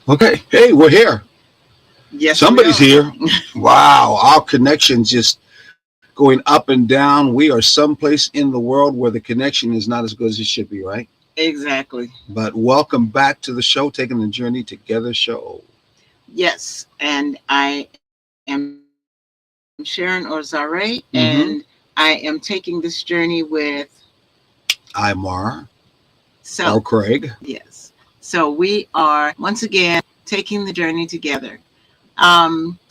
Okay. Hey, we're here. Yes, we Somebody's are. here. Wow. Our connection just going up and down. We are someplace in the world where the connection is not as good as it should be, right? Exactly. But welcome back to the show, Taking the Journey Together show. Yes, and I am Sharon Orzare, and I am Mm-hmm. taking this journey with. Imar So, or Craig. yes. So we are once again taking the journey together.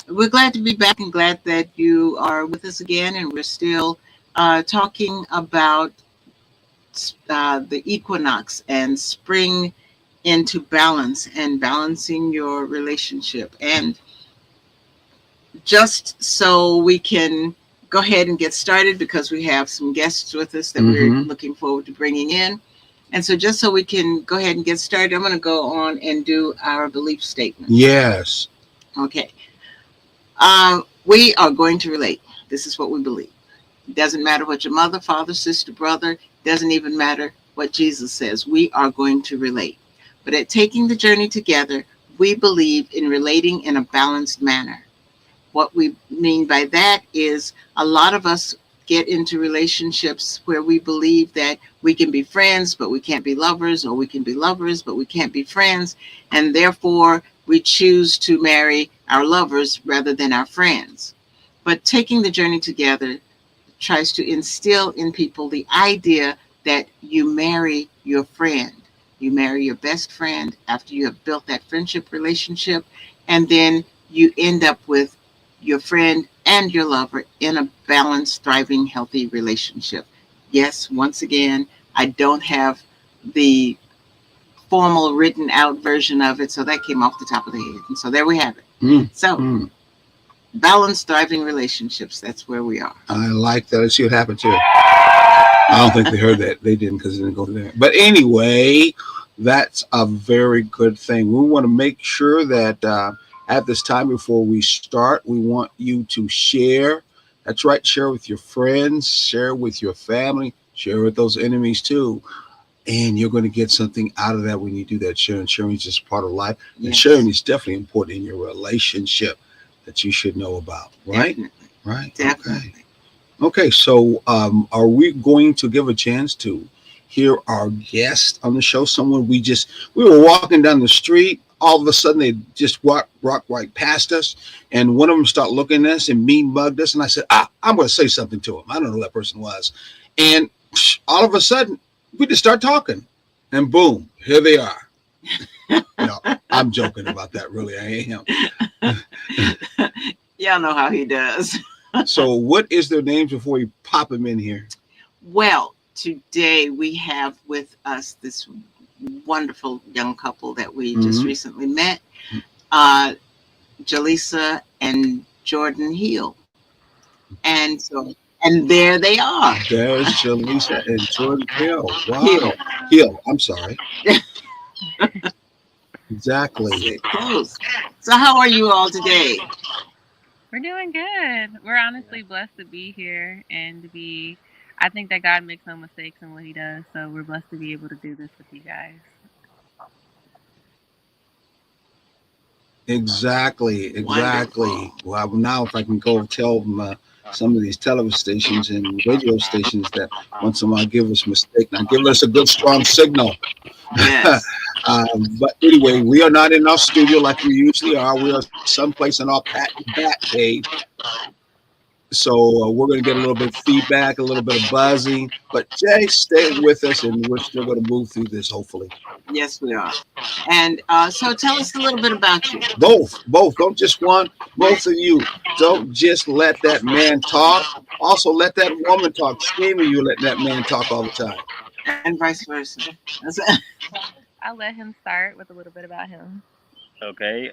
We're glad to be back and glad that you are with us again, and we're still talking about the equinox and spring into balance and balancing your relationship. And just so we can go ahead and get started because we have some guests with us that we're Mm-hmm. looking forward to bringing in. And so, just so we can go ahead and get started, I'm going to go on and do our belief statements. Yes. Okay. We are going to relate. This is what we believe. It doesn't matter what your mother, father, sister, brother, doesn't even matter what Jesus says. We are going to relate. But at taking the journey together, we believe in relating in a balanced manner. What we mean by that is a lot of us get into relationships where we believe that we can be friends, but we can't be lovers, or we can be lovers, but we can't be friends. And therefore, we choose to marry our lovers rather than our friends. But taking the journey together tries to instill in people the idea that you marry your friend. You marry your best friend after you have built that friendship relationship, and then you end up with your friend and your lover in a balanced, thriving, healthy relationship. Yes, once again, I don't have the formal written out version of it, so that came off the top of the head. And so there we have it. Mm. So, Mm. balanced, thriving relationships, that's where we are. I like that. Let's see what happens here. I don't think they heard that. They didn't because it didn't go there. But anyway, that's a very good thing. We want to make sure that at this time before we start, we want you to share. That's right. Share with your friends, share with your family, share with those enemies too. And you're going to get something out of that when you do that. Sharing, sharing is just part of life. And Yes, sharing is definitely important in your relationship that you should know about. Right? definitely. Right. Okay. Definitely. Okay, so are we going to give a chance to hear our guest on the show? Someone we were walking down the street. All of a sudden, they just walk right past us, and one of them started looking at us and mean mugged us. And I said, I'm going to say something to him. I don't know who that person was, and all of a sudden, we just start talking, and boom, here they are. No, I'm joking about that. Really, I am. Y'all know how he does. So, what is their names before we pop them in here? Well, today we have with us this wonderful young couple that we just Mm-hmm. recently met, uh, Jaleesa and Jordan Hill. And so, and there they are. There's Shalisa and Jordan Hill. Hill. Wow. Hill. I'm sorry. Exactly. Sit close. So, how are you all today? We're doing good. We're honestly blessed to be here and to be. I think that God makes no mistakes in what He does, so we're blessed to be able to do this with you guys. Exactly. Exactly. Wonderful. Well, now if I can go tell them some of these television stations and radio stations that once in a while give us mistake, now give us a good strong signal. Yes. But anyway, we are not in our studio like we usually are. We are someplace in our bat cave. So we're going to get a little bit of feedback, a little bit of buzzing. But Jay, stay with us, and we're still going to move through this. Hopefully, Yes, we are. And so tell us a little bit about you. both. Don't just one. Both of you. Don't just let that man talk. Also, let that woman talk. Shame you letting that man talk all the time. And vice versa. I'll let him start with a little bit about him. Okay,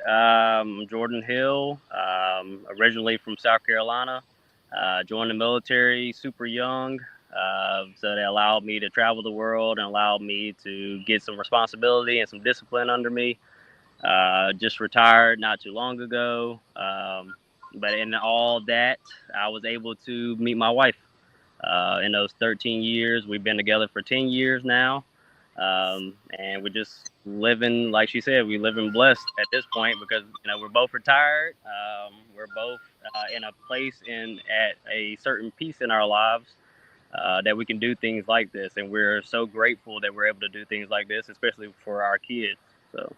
Jordan Hill, originally from South Carolina. Joined the military super young, so they allowed me to travel the world and allowed me to get some responsibility and some discipline under me. Just retired not too long ago, but in all that, I was able to meet my wife. In those 13 years, we've been together for 10 years now, And we're just living, like she said, we living blessed at this point because we're both retired. We're both in a place in at a certain piece in our lives that we can do things like this, and we're so grateful that we're able to do things like this, especially for our kids. So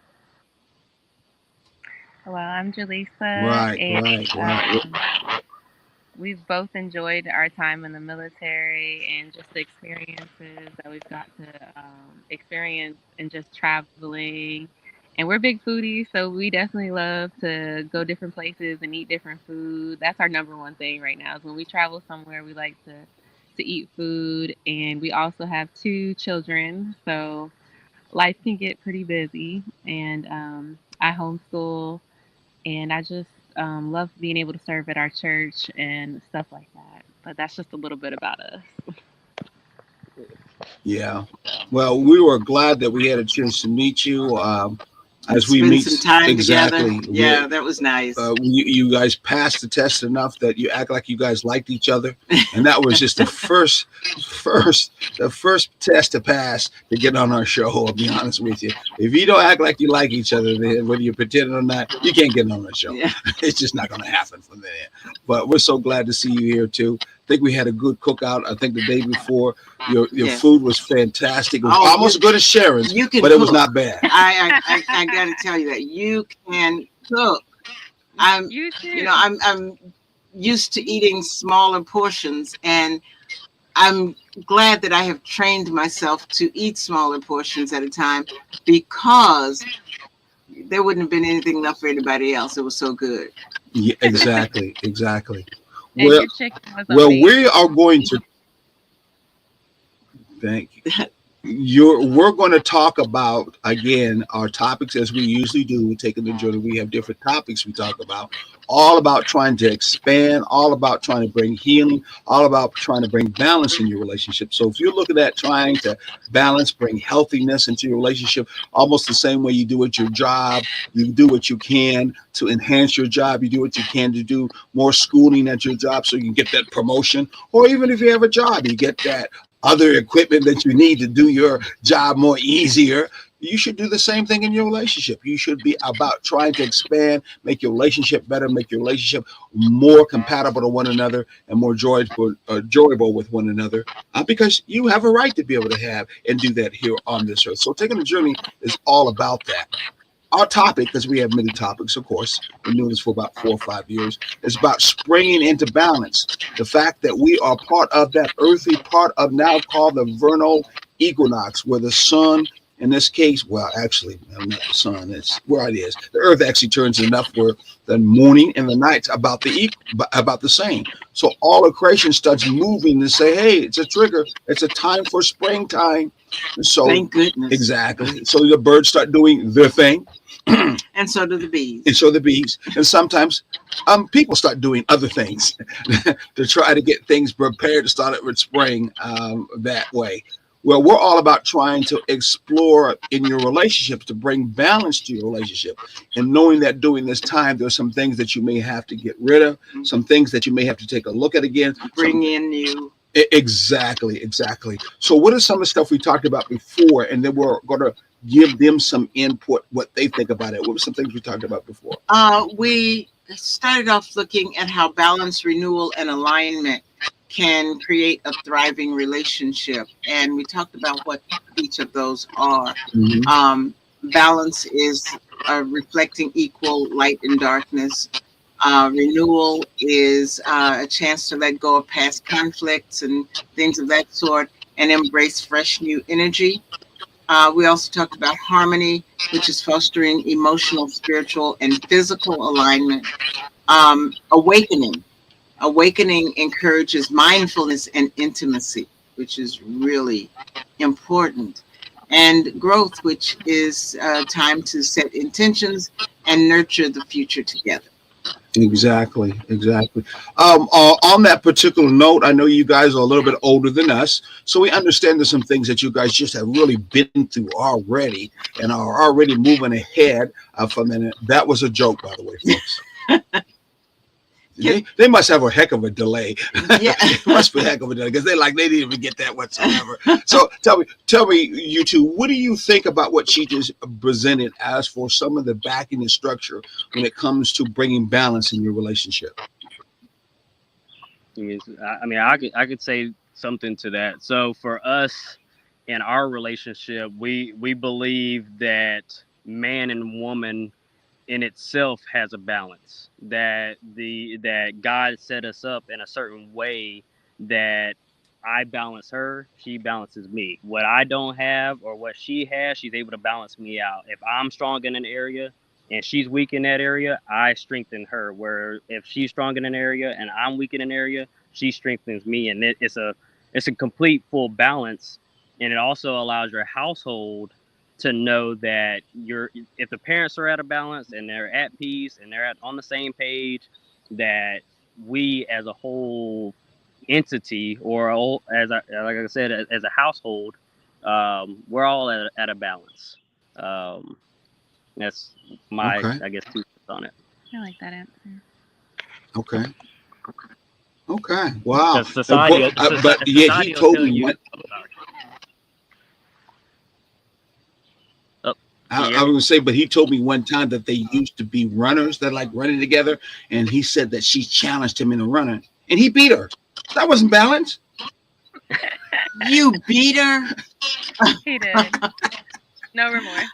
Well, I'm Jaleesa, Right, and right, right. we've both enjoyed our time in the military and just the experiences that we've got to experience and just traveling. And we're big foodies, so we definitely love to go different places and eat different food. That's our number one thing right now. Is when we travel somewhere, we like to eat food, and we also have two children, so life can get pretty busy. And I homeschool, and I just love being able to serve at our church and stuff like that. But that's just a little bit about us. Yeah. Well, we were glad that we had a chance to meet you. And As we spend some meet, time together. exactly. Yeah, that was nice. You guys passed the test enough that you act like you guys liked each other, and that was just the first test to pass to get on our show. I'll be honest with you. If you don't act like you like each other, then whether you're pretending or not, you can't get on our show. Yeah. It's just not going to happen from there. But we're so glad to see you here too. I think we had a good cookout. I think the day before your Yeah. food was fantastic. It was Oh, almost as good as Sharon's, You can but it was cook. not bad. I got to tell you that you can cook. I'm You too. I'm used to eating smaller portions, and I'm glad that I have trained myself to eat smaller portions at a time because there wouldn't have been anything left for anybody else. It was so good. Yeah, exactly, exactly. And Well, your chicken was well, we amazing. are going to thank you. We're going to talk about again our topics as we usually do. We take in the journey. We have different topics we talk about, all about trying to expand, all about trying to bring healing, all about trying to bring balance in your relationship. So if you're looking at trying to balance, bring healthiness into your relationship, almost the same way you do at your job, you do what you can to enhance your job. You do what you can to do more schooling at your job so you can get that promotion, or even if you have a job, you get that other equipment that you need to do your job more easier. You should do the same thing in your relationship. You should be about trying to expand, make your relationship better, make your relationship more compatible to one another and more enjoyable with one another, because you have a right to be able to have and do that here on this earth. So taking a journey is all about that. Our topic, because we have many topics, of course, been doing this for about 4 or 5 years, is about springing into balance. The fact that we are part of that earthly part of now called the vernal equinox, where the sun, in this case, well, actually, not the sun, it's where it is. The earth actually turns enough where the morning and the night's about the same. So all of creation starts moving to say, hey, it's a trigger. It's a time for springtime. So Thank goodness. exactly. So the birds start doing their thing. And so do the bees. And so the bees, and sometimes people start doing other things to try to get things prepared to start it with spring that way. Well, we're all about trying to explore in your relationships to bring balance to your relationship, and knowing that during this time there's some things that you may have to get rid of, some things that you may have to take a look at again. Bring in new. Exactly, exactly. So, what is some of the stuff we talked about before, and then we're going to give them some input, what they think about it. What were some things we talked about before? We started off looking at how balance, renewal, and alignment can create a thriving relationship, and we talked about what each of those are. Mhm. Balance is reflecting equal light and darkness. Renewal is a chance to let go of past conflicts and things of that sort and embrace fresh new energy. We also talked about harmony, which is fostering emotional, spiritual, and physical alignment. Awakening. Awakening encourages mindfulness and intimacy, which is really important. And growth, which is time to set intentions and nurture the future together. Exactly, exactly. On that particular note, I know you guys are a little bit older than us, so we understand there's some things that you guys just have really been through already and are already moving ahead from that. That was a joke, by the way, folks. They must have a heck of a delay. Yeah. It must be a heck of a delay because they didn't even get that whatsoever. So tell me, you two, what do you think about what she just presented as for some of the backing and structure when it comes to bringing balance in your relationship? I mean, I could say something to that. So for us in our relationship, we believe that man and woman in itself has a balance, that God set us up in a certain way that I balance her, she balances me. What I don't have or what she has, she's able to balance me out. If I'm strong in an area and she's weak in that area, I strengthen her. Where if she's strong in an area and I'm weak in an area, she strengthens me, and it's a complete full balance. And it also allows your household to know that you're if the parents are at a balance and they're at peace and on the same page, that we as a whole entity or like I said, as a household, we're all at a balance. Um, that's my, Okay. I guess, 2 cents on it. I like that answer. Okay. Okay. Wow. Because society, But yeah, he society will told tell me you. what. Oh, sorry. Oh, can you I hear was me? gonna say, but he told me one time that they used to be runners that like running together, and he said that she challenged him in a runner, and he beat her. That wasn't balance. You beat her. He did. No remorse.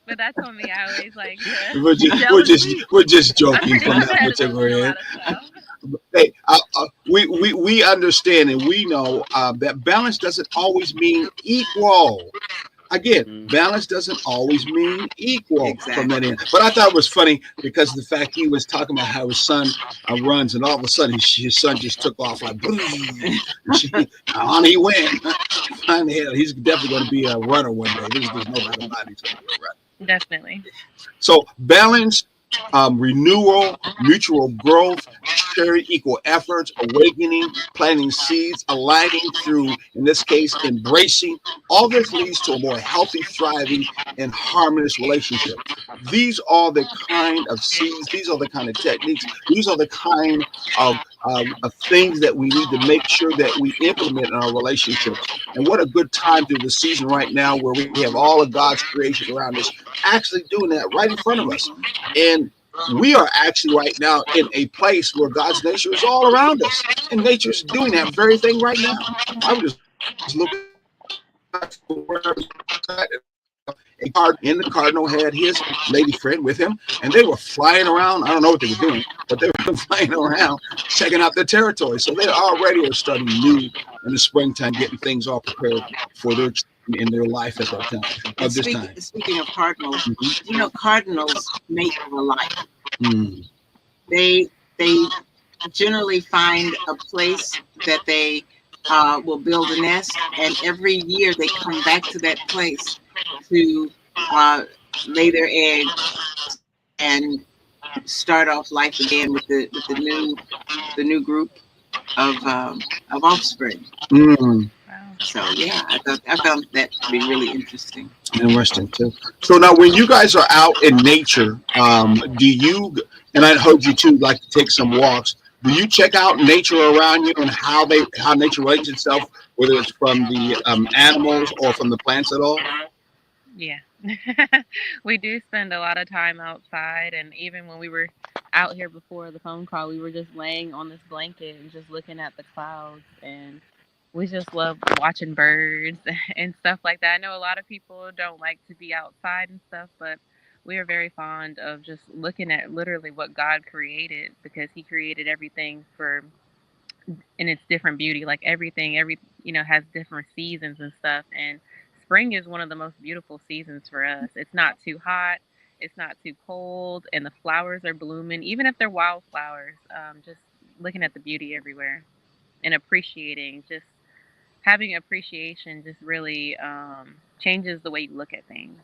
But that's on me. I always like to Jealousy. We're just I'm joking pretty from that competitive whichever in a end. lot of stuff. Hey, we understand and we know that balance doesn't always mean equal. Again, Mm. balance doesn't always mean equal from that Exactly. end. But I thought it was funny because of the fact he was talking about how his son runs, and all of a sudden his son just took off like, on he went. He's definitely going to be a runner one day. There's no doubt about it. He's going to be a runner. Definitely. So balance, renewal, mutual growth, sharing equal efforts, awakening, planting seeds, aligning through, in this case, embracing. All this leads to a more healthy, thriving, and harmonious relationship. These are the kind of seeds. These are the kind of techniques. These are the kind of things that we need to make sure that we implement in our relationships. And what a good time through the season right now where we have all of God's creation around us actually doing that right in front of us. And we are actually right now in a place where God's nature is all around us. And nature's doing that very thing right now. I was just looking a card in the cardinal had his lady friend with him, and they were flying around. I don't know what they were doing, but they were flying around checking out their territory. So they already are starting new in the springtime, getting things all prepared for their in their life at that time, And of this time. speaking of cardinals, Mm-hmm. cardinals mate for life. Mm. They generally find a place that they will build a nest, and every year they come back to that place to uh, lay their eggs and start off life again with the new group of offspring. Mm. Wow. So yeah, I found that to be really interesting. Interesting too. So now, when you guys are out in nature, do you? And I heard you too like to take some walks. Do you check out nature around you and how nature relates itself, whether it's from the animals or from the plants at all? Yeah. We do spend a lot of time outside, and even when we were out here before the phone call, we were just laying on this blanket and just looking at the clouds, and we just love watching birds and stuff like that. I know a lot of people don't like to be outside and stuff, but we are very fond of just looking at literally what God created, because he created everything for in its different beauty. Like every has different seasons and stuff. And spring is one of the most beautiful seasons for us. It's not too hot, it's not too cold, and the flowers are blooming. Even if they're wildflowers, just looking at the beauty everywhere and appreciating, just having appreciation, just really changes the way you look at things.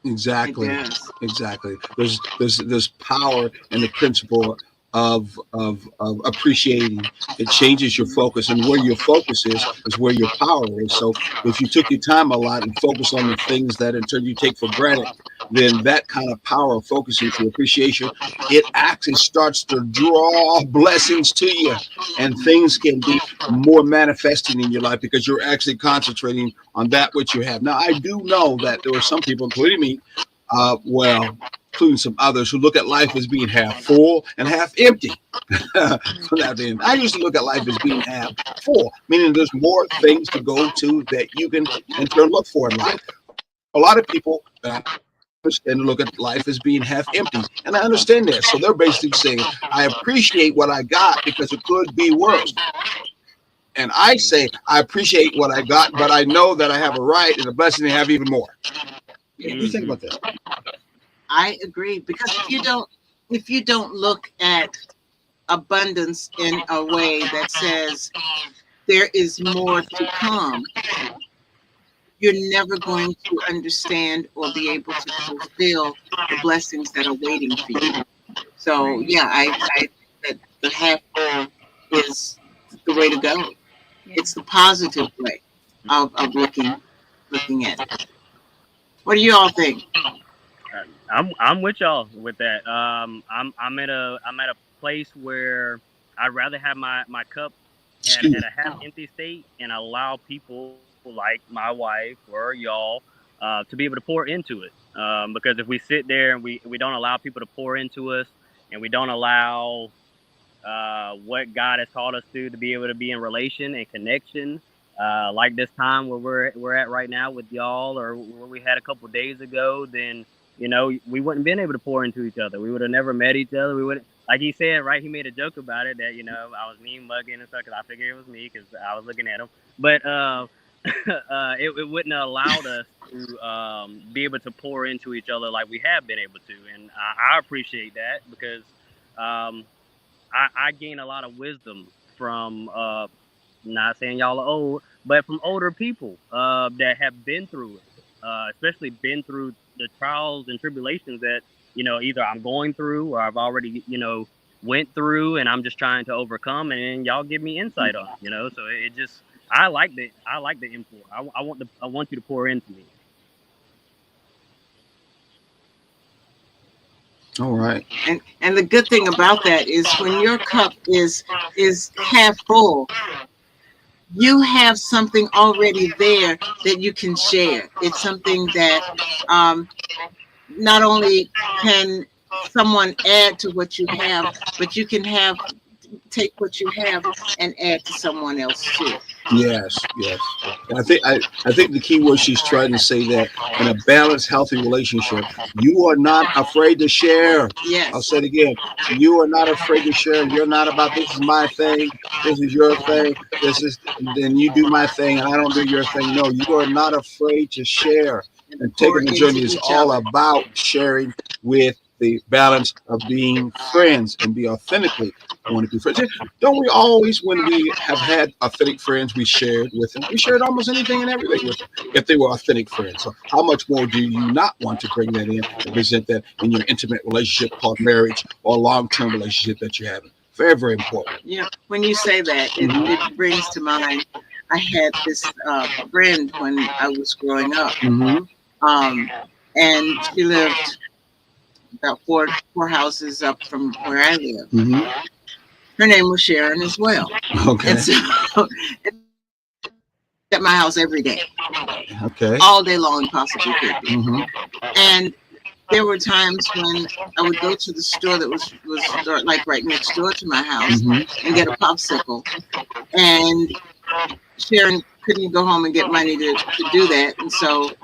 It Exactly, does. exactly. There's power in the principle of appreciating. It changes your focus, and where your focus is where your power is. So if you took your time a lot and focus on the things that in turn you take for granted, then that kind of power of focusing through appreciation, it actually starts to draw blessings to you, and things can be more manifesting in your life because you're actually concentrating on that which you have. Now, I do know that there are some people, including me, well, including some others, who look at life as being half full and half empty. From that end, I used to look at life as being half full, meaning there's more things to go to that you can in turn look for in life. A lot of people and look at life as being half empty, and I understand that. So they're basically saying, I appreciate what I got because it could be worse. And I say, I appreciate what I got, but I know that I have a right and a blessing to have even more. What do you think Mm-hmm. about that? I agree, because if you don't look at abundance in a way that says there is more to come, you're never going to understand or be able to fulfill the blessings that are waiting for you. So Right. yeah, I think that the half is the way to go. Yeah. It's the positive way of looking at it. What do you all think? I'm with y'all with that. I'm at a place where I'd rather have my cup at, Excuse at me. a half empty state and allow people like my wife or y'all to be able to pour into it. Because if we sit there and we don't allow people to pour into us, and we don't allow what God has called us to be able to be in relation and connection. Like this time where we're at right now with y'all, or where we had a couple days ago, then we wouldn't been able to pour into each other. We would have never met each other. We would, like he said, right? He made a joke about it that I was mean mugging and stuff because I figured it was me because I was looking at him. But it wouldn't have allowed us to be able to pour into each other like we have been able to, and I appreciate that because. Um, I gain a lot of wisdom from not saying y'all are old, but from older people that have been through it, especially been through the trials and tribulations that either I'm going through or I've already went through, and I'm just trying to overcome, and then y'all give me insight on it. So it just I like the import. I want you to pour into me. All right. And the good thing about that is when your cup is half full, you have something already there that you can share. It's something that um, not only can someone add to what you have, but you can take what you have and add to someone else too. Yes, yes. I think the key word she's trying to say that in a balanced, healthy relationship, you are not afraid to share. I'll Yes, say it again. You are not afraid to share. You're not about this is my thing, this is your thing, this is then you do my thing and I don't do your thing. No, you are not afraid to share. and And pour taking the into journey is each all other. about sharing with the balance of being friends and be authentically want to be friends. Don't we always, when we have had authentic friends, we shared with them? We shared almost anything and everything with them if they were authentic friends. So, how much more do you not want to bring that in and present that in your intimate relationship called marriage or long term relationship that you're having? Very, very important. When you say that, Mm-hmm. it brings to mind. I had this friend when I was growing up, Mm-hmm. um, and she lived about four houses up from where I live. Mm-hmm. Her name was Sharon as well, and Okay. so at my house every day, Okay. all day long, possibly could be. Mm-hmm. And there were times when I would go to the store that was like right next door to my house Mm-hmm. and get a popsicle, and Sharon couldn't go home and get money to do that, and so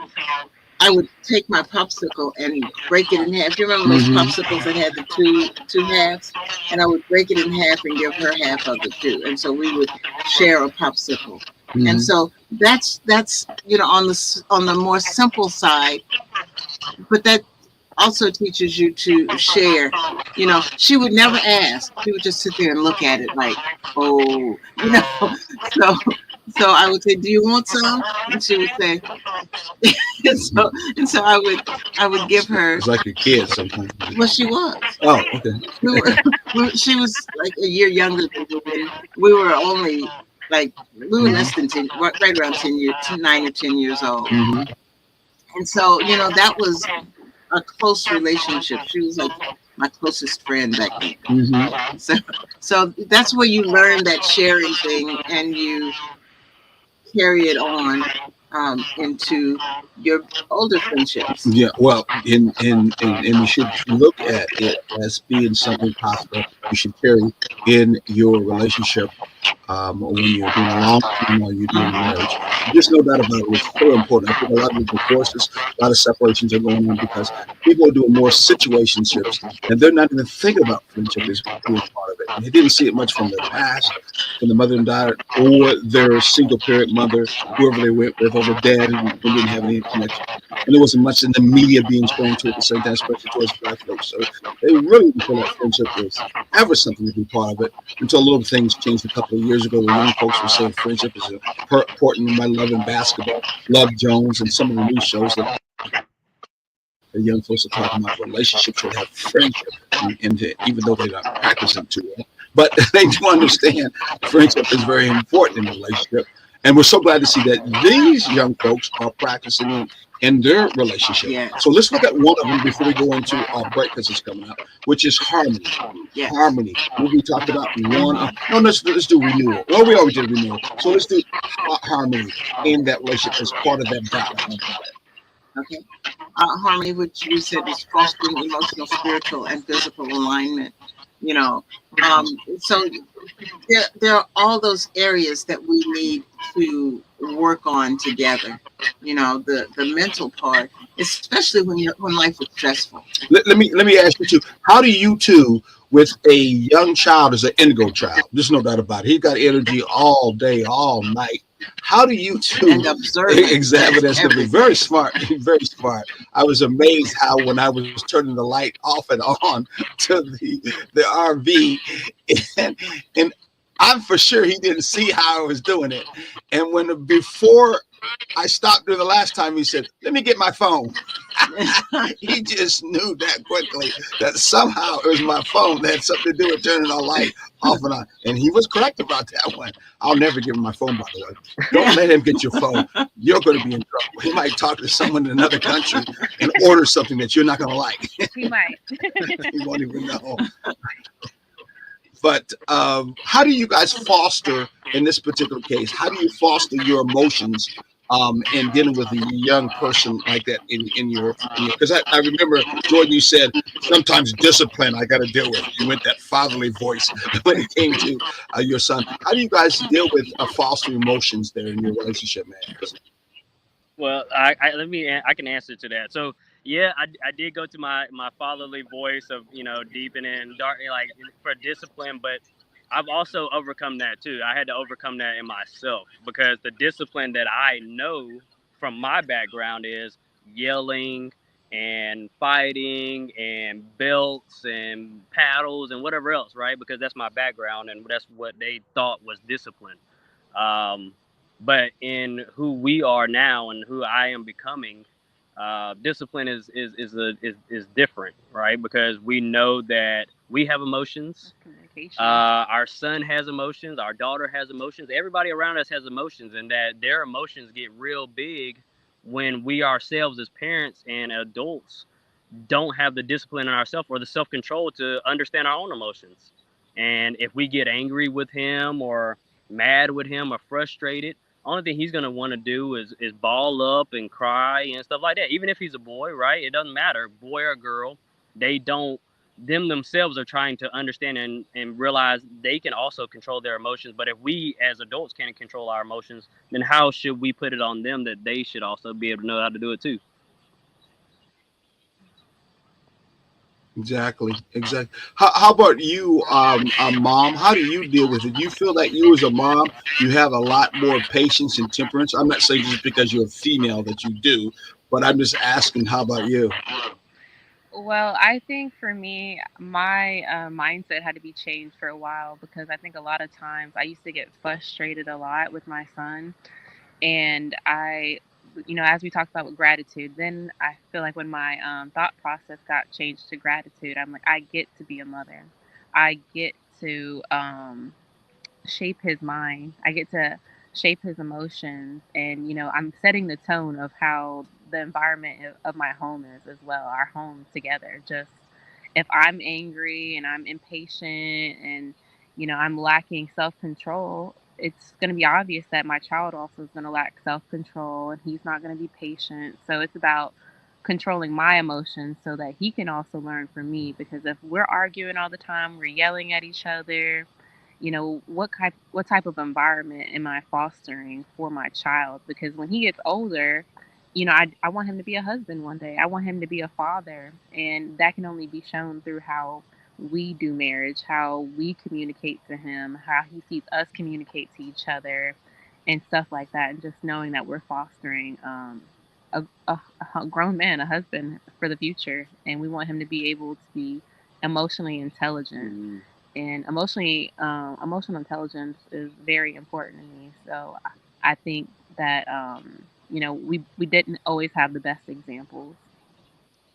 I would take my popsicle and break it in half. You remember those Mm-hmm. popsicles that had the two halves? And I would break it in half and give her half of it too. And so we would share a popsicle. And Mm-hmm. so that's on the more simple side, but that also teaches you to share. She would never ask. She would just sit there and look at it like, oh, So so I would say, "Do you want some?" And she would say, and so I would give her. It's like your kids sometimes. Well, she was. Oh, okay. We were. She was like a year younger than me, and we were only like we were less Mm-hmm. than 10, right around 10 years, 9 or 10 years old. Mm-hmm. And so that was a close relationship. She was like my closest friend back then. Hmm. So, so that's where you learn that sharing thing, and you carry it on into your older friendships. Yeah, well, and you should look at it as being something positive you should carry in your relationship, when you're doing a long term or you're doing a marriage. Just no doubt about it. It's so important. I think a lot of the divorces, a lot of separations are going on because people are doing more situationships and they're not even thinking about friendship as being part of it. And they didn't see it much from their past, from the mother and daughter, or their single parent mother, whoever they went with, or the dad who didn't have any connection. And there wasn't much in the media being shown to at the same time, especially towards black folks. So they really didn't feel that friendship was ever something to be part of it until little things changed a couple of years ago where young folks were saying friendship is important in my love in basketball, Love Jones, and some of the new shows that the young folks are talking about relationships should have friendship, and even though they're not practicing too well, but they do understand friendship is very important in a relationship. And we're so glad to see that these young folks are practicing it in their relationship. Yes. So let's look at one of them before we go into our break because it's coming up, which is harmony. Yes. Harmony. We talked about one. No, let's do renewal. Well, we already did renewal. So let's do harmony in that relationship as part of that balance. Okay. Harmony, which we said is fostering emotional, spiritual, and physical alignment. You know, so there are all those areas that we need to work on together. You know, the mental part, especially when life is stressful. Let me ask you too. How do you two, with a young child as an indigo child, there's no doubt about it. He's got energy all day, all night. How do you And two observant. examine as to be Everything. very smart, very smart? I was amazed how when I was turning the light off and on to the RV, and and I'm for sure he didn't see how I was doing it. And when before I stopped there the last time, he said, "Let me get my phone." He just knew that quickly that somehow it was my phone that had something to do with turning the light off and on. And he was correct about that one. I'll never give him my phone, by the way. Don't let him get your phone. You're going to be in trouble. He might talk to someone in another country and order something that you're not going to like. He might. You won't even know. But how do you guys foster in this particular case? How do you foster your emotions in dealing with a young person like that in your? Because I remember Jordan, you said sometimes discipline I got to deal with. You went that fatherly voice when it came to your son. How do you guys deal with foster emotions there in your relationship, man? Well, I can answer to that. So yeah, I did go to my fatherly voice of deepening dark like for discipline, but I've also overcome that too. I had to overcome that in myself because the discipline that I know from my background is yelling and fighting and belts and paddles and whatever else, right? Because that's my background and that's what they thought was discipline. Um, but in who we are now and who I am becoming, discipline is different, right? Because we know that we have emotions. Communication. Our son has emotions. Our daughter has emotions. Everybody around us has emotions, and that their emotions get real big when we ourselves, as parents and adults, don't have the discipline in ourselves or the self control to understand our own emotions. And if we get angry with him or mad with him or frustrated, only thing he's gonna want to do is ball up and cry and stuff like that. Even if he's a boy, right? It doesn't matter, boy or girl. They don't them themselves are trying to understand and realize they can also control their emotions. But if we as adults can't control our emotions, then how should we put it on them that they should also be able to know how to do it too? Exactly, exactly. How about you, mom? How do you deal with it? Do you feel that you, as a mom, you have a lot more patience and temperance? I'm not saying just because you're a female that you do, but I'm just asking. How about you? Well, I think for me, my mindset had to be changed for a while because I think a lot of times I used to get frustrated a lot with my son. And as we talked about with gratitude, then I feel like when my thought process got changed to gratitude, I'm like, I get to be a mother. I get to shape his mind. I get to shape his emotions. And, I'm setting the tone of how the environment of my home is as well, our home together. Just if I'm angry and I'm impatient and, I'm lacking self control, it's going to be obvious that my child also is going to lack self control and he's not going to be patient. So it's about controlling my emotions so that he can also learn from me. Because if we're arguing all the time, we're yelling at each other, what type of environment am I fostering for my child? Because when he gets older, I want him to be a husband one day. I want him to be a father. And that can only be shown through how we do marriage, how we communicate to him, how he sees us communicate to each other, and stuff like that. And just knowing that we're fostering a grown man, a husband for the future. And we want him to be able to be emotionally intelligent. Mm. And emotional intelligence is very important to me. So I think that we didn't always have the best examples.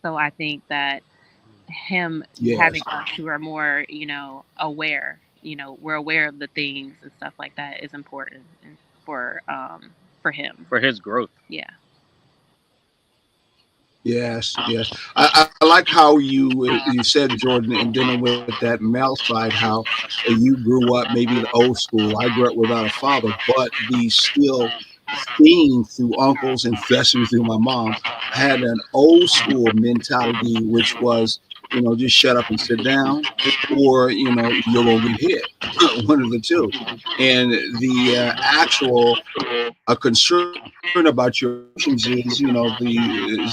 So I think that him Yes. having us who are more aware, we're aware of the things and stuff like that is important and for him. For his growth. Yeah. Yes, yes. I like how you said, Jordan, and dealing with that male side, how you grew up maybe the old school. I grew up without a father, but the still seeing through uncles and especially through my mom, I had an old school mentality, which was, just shut up and sit down, or you're gonna get hit, one of the two. And the actual a concern about your emotions is,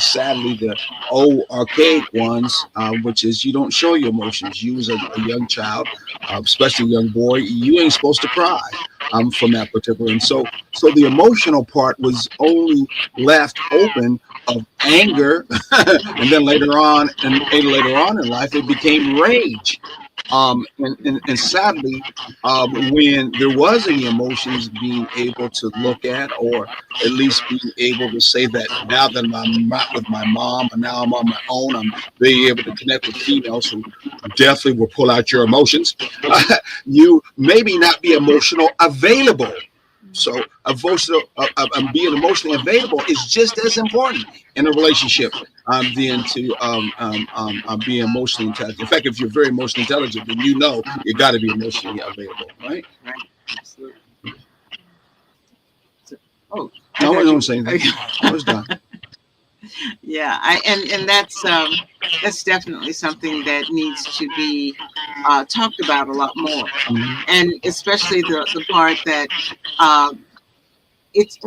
sadly the old archaic ones, which is you don't show your emotions. You as a young child, especially a young boy, you ain't supposed to cry. From that particular, and so the emotional part was only left open of anger, and then later on in life, it became rage. And sadly, when there was any emotions being able to look at, or at least being able to say that now that I'm not with my mom and now I'm on my own, I'm being able to connect with females who definitely will pull out your emotions. You maybe not be emotional available. So being emotionally available is just as important in a relationship, than to be emotionally intelligent. In fact, if you're very emotionally intelligent, then you got to be emotionally available, right? Right. Absolutely. So, oh, I No, I thought don't you. say anything. I was done. Yeah, and that's definitely something that needs to be talked about a lot more, Mhm. and especially the part that uh, it's.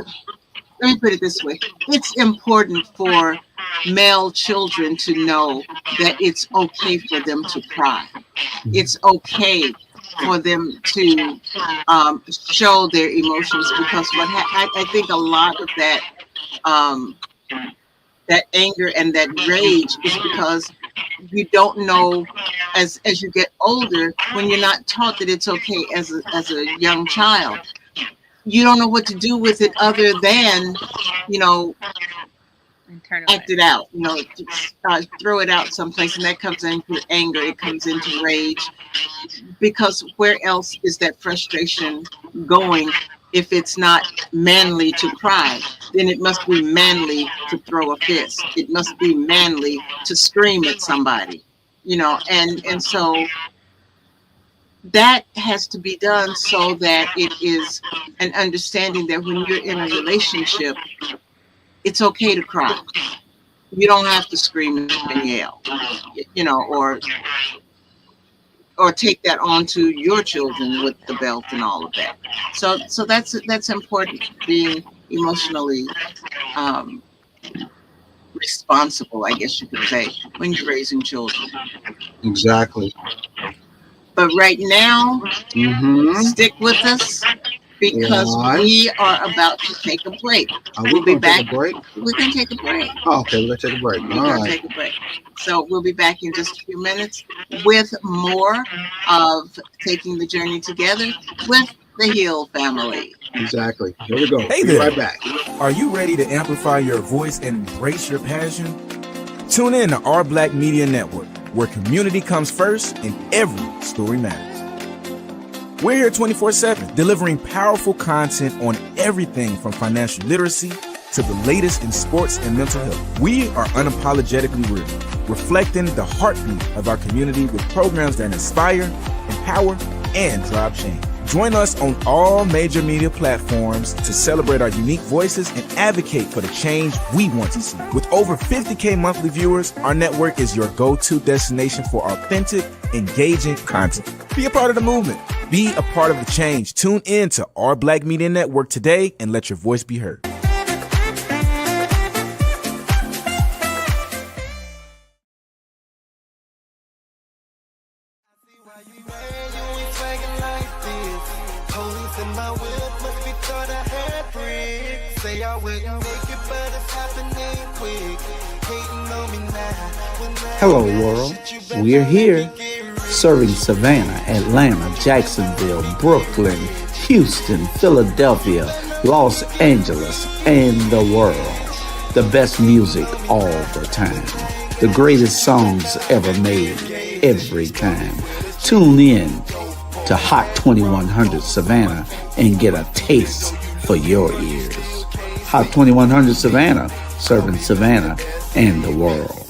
Let me put it this way: it's important for male children to know that it's okay for them to cry. It's okay for them to show their emotions, because I think a lot of um, that anger and that rage is because you don't know, as you get older, when you're not taught that it's okay as a young child, you don't know what to do with it other than you know act Internalize. it out, just, throw it out someplace, and that comes into anger, it comes into rage, because where else is that frustration going? If it's not manly to cry, then it must be manly to throw a fist. It must be manly to scream at somebody, and so that has to be done so that it is an understanding that when you're in a relationship, it's okay to cry. You don't have to scream and yell, or take that on to your children with the belt and all of that. So that's important. Being emotionally um, responsible, I guess you could say, when you're raising children. Exactly. But right now, Mm-hmm. stick with us, because Why? we are about to take a break. Are we We'll be going to take back. a break? We're going to take a break. Oh, okay, we're going to take a break. We're All going to right. take a break. So we'll be back in just a few minutes with more of Taking the Journey Together with the Hill family. Exactly. Here we go. Hey Be right there. back. Are you ready to amplify your voice and embrace your passion? Tune in to Our Black Media Network, where community comes first and every story matters. We're here 24/7, delivering powerful content on everything from financial literacy to the latest in sports and mental health. We are unapologetically real, reflecting the heartbeat of our community with programs that inspire, empower, and drive change. Join us on all major media platforms to celebrate our unique voices and advocate for the change we want to see. With over 50K monthly viewers, our network is your go-to destination for authentic, engaging content. Be a part of the movement. Be a part of the change. Tune in to our Black Media Network today and let your voice be heard. Hello, world. We're here, serving Savannah, Atlanta, Jacksonville, Brooklyn, Houston, Philadelphia, Los Angeles, and the world. The best music all the time. The greatest songs ever made, every time. Tune in to Hot 2100 Savannah and get a taste for your ears. Hot 2100 Savannah, serving Savannah and the world.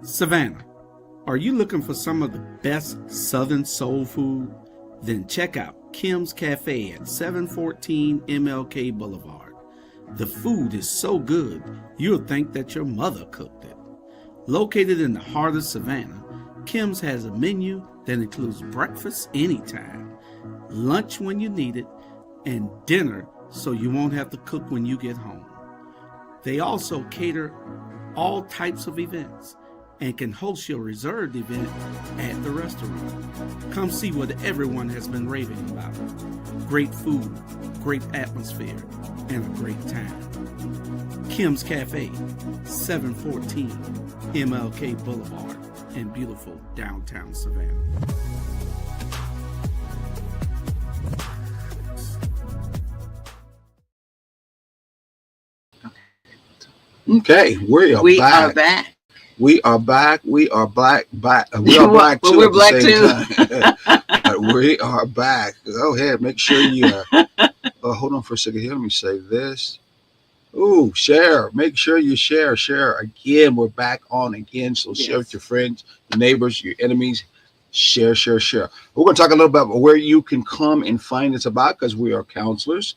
Savannah, are you looking for some of the best Southern soul food? Then check out Kim's Cafe at 714 MLK Boulevard. The food is so good, you'll think that your mother cooked it. Located in the heart of Savannah, Kim's has a menu that includes breakfast anytime, lunch when you need it, and dinner so you won't have to cook when you get home. They also cater all types of events and can host your reserved event at the restaurant. Come see what everyone has been raving about. Great food, great atmosphere, and a great time. Kim's Cafe, 714 MLK Boulevard in beautiful downtown Savannah. Okay, we are We back. are back. We are back. We are black. We are black Well, too. we're at the black same too. time. But we are back. Go ahead. Make sure you. Hold on for a second here. Let me say this. Ooh, share. Make sure you share. Share again. We're back on again. So share with Yes. your friends, your neighbors, your enemies. Share, share, share. We're going to talk a little bit about where you can come and find us about because we are counselors.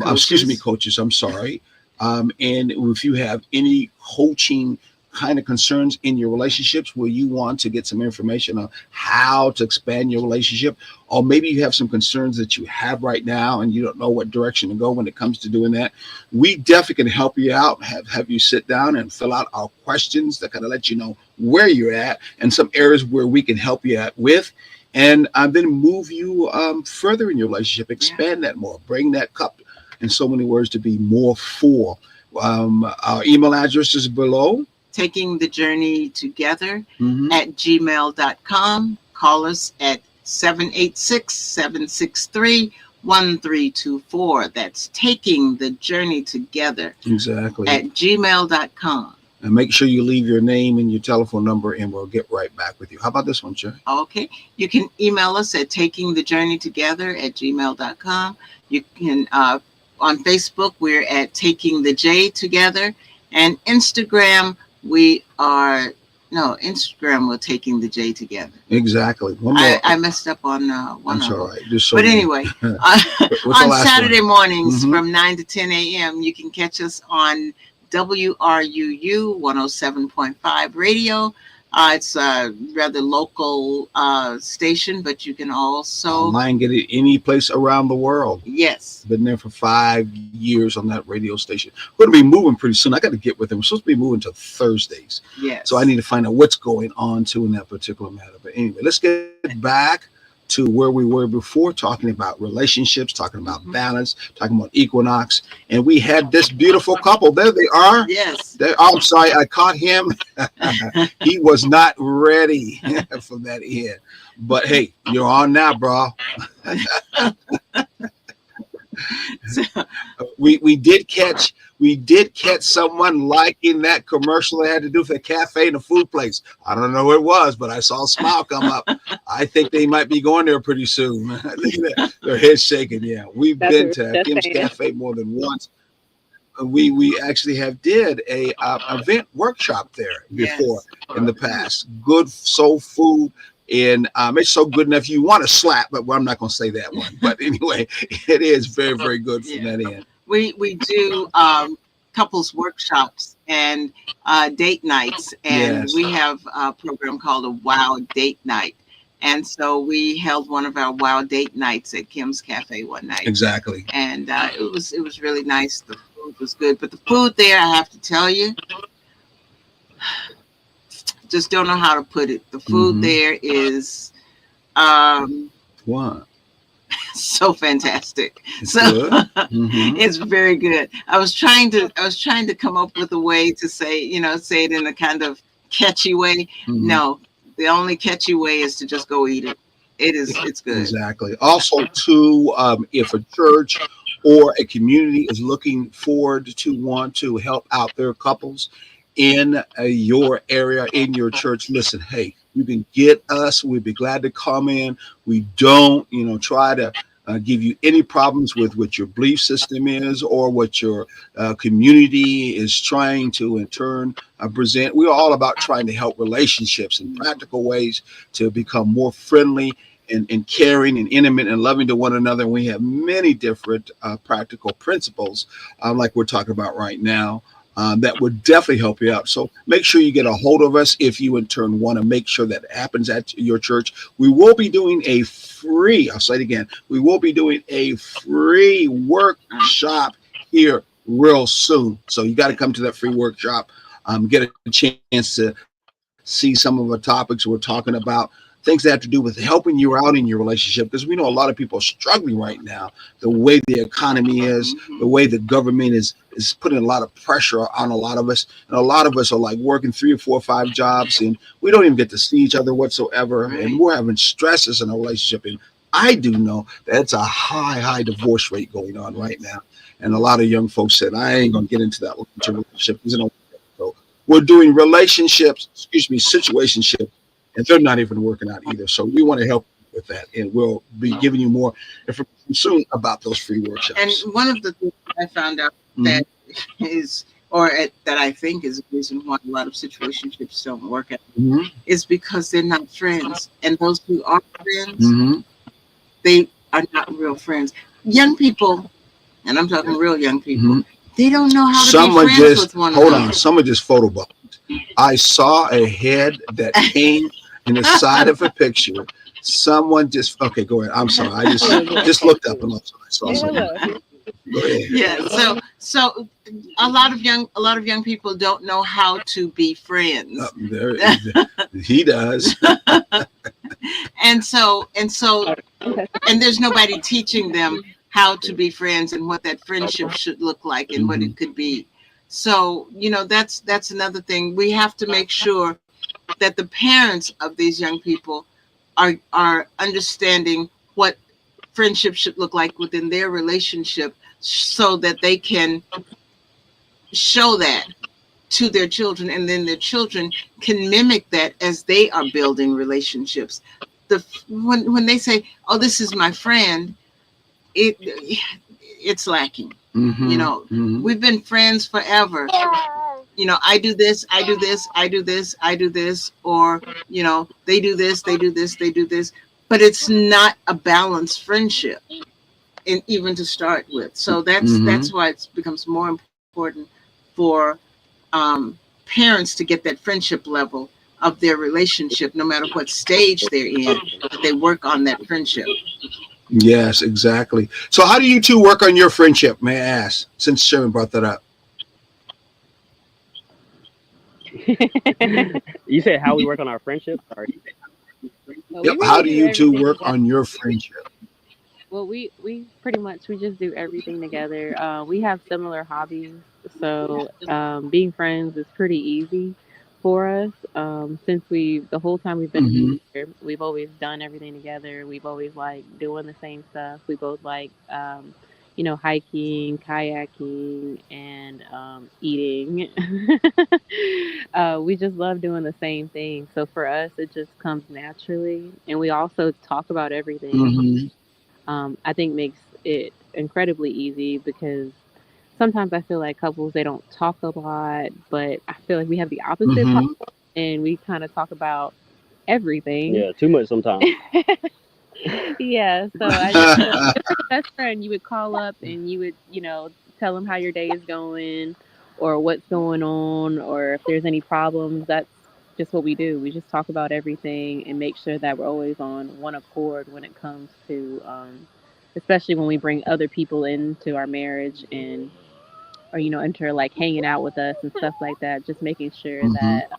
Excuse me, coaches. I'm sorry. And if you have any coaching kind of concerns in your relationships where you want to get some information on how to expand your relationship, or maybe you have some concerns that you have right now and you don't know what direction to go when it comes to doing that, we definitely can help you out, have you sit down and fill out our questions that kind of let you know where you're at and some areas where we can help you out with. And then move you further in your relationship, expand that more, bring that cup in so many words to be more full. Our email address is below. Taking the journey together Mhm. at gmail.com. Call us at 786-763-1324. That's taking the journey together Exactly. at gmail.com. And make sure you leave your name and your telephone number, and we'll get right back with you. How about this one, Sherry? Okay. You can email us at takingthejourneytogether@gmail.com. You can, on Facebook, we're at Taking the J Together. And Instagram, Instagram, we're Taking the J Together. Exactly. One more. I messed up on one That's of all them. right. Just so But you- anyway, What's the on last Saturday one? mornings Mhm. from 9 to 10 a.m., you can catch us on WRUU 107.5 radio. It's a rather local station, but you can also, Online, get it any place around the world. yes, Been there for 5 years on that radio station. We're going to be moving pretty soon. I got to get with them. We're supposed to be moving to Thursdays. yes. So I need to find out what's going on too in that particular matter. But anyway, let's get back to where we were before, talking about relationships, talking about Mhm. balance, talking about equinox. And we had this beautiful couple. There they are. Yes. I'm sorry, I caught him. He was not ready for that end. But hey, you're on now, bro. So, we did catch someone liking that commercial that had to do with the cafe and the food place. I don't know what it was, but I saw a smile come up. I think they might be going there pretty soon. Look at that. Their heads shaking. Yeah, we've That's been what to that's Kim's saying. Cafe more than once. We actually have did a event workshop there before yes. in the past. Good soul food. And it's so good enough you want to slap, but well, I'm not going to say that one. But anyway, it is very, very good from Yeah. that end. We do couples workshops and date nights, and Yes, we have a program called a Wow Date Night. And so we held one of our Wow Date Nights at Kim's Cafe one night, exactly. and it was really nice. The food was good, but the food there, I have to tell you, just don't know how to put it. The food Mm-hmm. there is um, What? so fantastic. It's So good. Mm-hmm. it's very good. I was trying to come up with a way to say, say it in a kind of catchy way. Mm-hmm. No, the only catchy way is to just go eat it. It's good. Exactly. Also, too, if a church or a community is looking forward to want to help out their couples in your area, in your church, listen, hey, you can get us. We'd be glad to come in. We don't, try to give you any problems with what your belief system is or what your community is trying to, in turn, present. We're all about trying to help relationships in practical ways to become more friendly and caring and intimate and loving to one another. And we have many different practical principles, like we're talking about right now, that would definitely help you out. So make sure you get a hold of us if you, in turn, want to make sure that happens at your church. We will be doing a free, I'll say it again, we will be doing a free workshop here real soon. So you got to come to that free workshop, get a chance to see some of the topics we're talking about, things that have to do with helping you out in your relationship, because we know a lot of people are struggling right now. The way the economy is, the way the government is putting a lot of pressure on a lot of us, and a lot of us are like working 3 or 4 or 5 jobs, and we don't even get to see each other whatsoever, and Right. we're having stresses in a relationship. And I do know that it's a high divorce rate going on right now, and a lot of young folks said, "I ain't gonna get into that long-term relationship because it don't work." So we're doing relationships, excuse me, situationships, and they're not even working out either. So we want to help with that, and we'll be giving you more information soon about those free And workshops. one of the things I found out Hmm. that is, or that I think is the reason why a lot of situationships don't work out, Hmm. is because they're not friends. And those who are friends, Hmm. they are not real friends. Young people, and I'm talking real young people, Hmm. they don't know how to be Someone friends just with one hold on. another. Someone just photobombed. I saw a head that came in the side of a picture. Someone just okay. Go ahead. I'm sorry. I just Hello, George. just looked up and I saw Say something. hello. Go ahead. Yeah, so a lot of young people don't know how to be friends. There, he does. And so Okay. and there's nobody teaching them how to be friends and what that friendship should look like and what Hmm. it could be. So that's another thing. We have to make sure that the parents of these young people are understanding what friendship should look like within their relationship, so that they can show that to their children, and then their children can mimic that as they are building relationships. When they say, "Oh, this is my friend," it it's lacking. You Hmm. know, Hmm. we've been friends forever. I do this, I do this, I do this, I do this, or they do this, they do this, they do this, but it's not a balanced friendship, and even to start with. So that's Hmm. why it becomes more important for parents to get that friendship level of their relationship, no matter what stage they're in, that they work on that friendship. Yes, exactly. So, how do you two work on your friendship? May I ask? Since Sharon brought that up. You said how we work on our friendship? Sorry. Well, Yep. we How really do do you two everything work together. on your friendship? Well, we pretty much we just do everything together. We have similar hobbies, so being friends is pretty easy for us. Since we the whole time we've been Hmm. together, we've always done everything together. We've always like doing the same stuff. We both like hiking, kayaking, and eating. We just love doing the same thing. So for us, it just comes naturally. And we also talk about everything, Mm-hmm. I think makes it incredibly easy because sometimes I feel like couples, they don't talk a lot, but I feel like we have the opposite Mm-hmm. problem and we kind of talk about everything. Yeah, too much sometimes. Yeah, so I just feel like just like a best friend, you would call up and you would, tell them how your day is going or what's going on or if there's any problems. That's just what we do. We just talk about everything and make sure that we're always on one accord when it comes to, especially when we bring other people into our marriage and, or, enter like hanging out with us and stuff like that. Just making sure Mm-hmm. that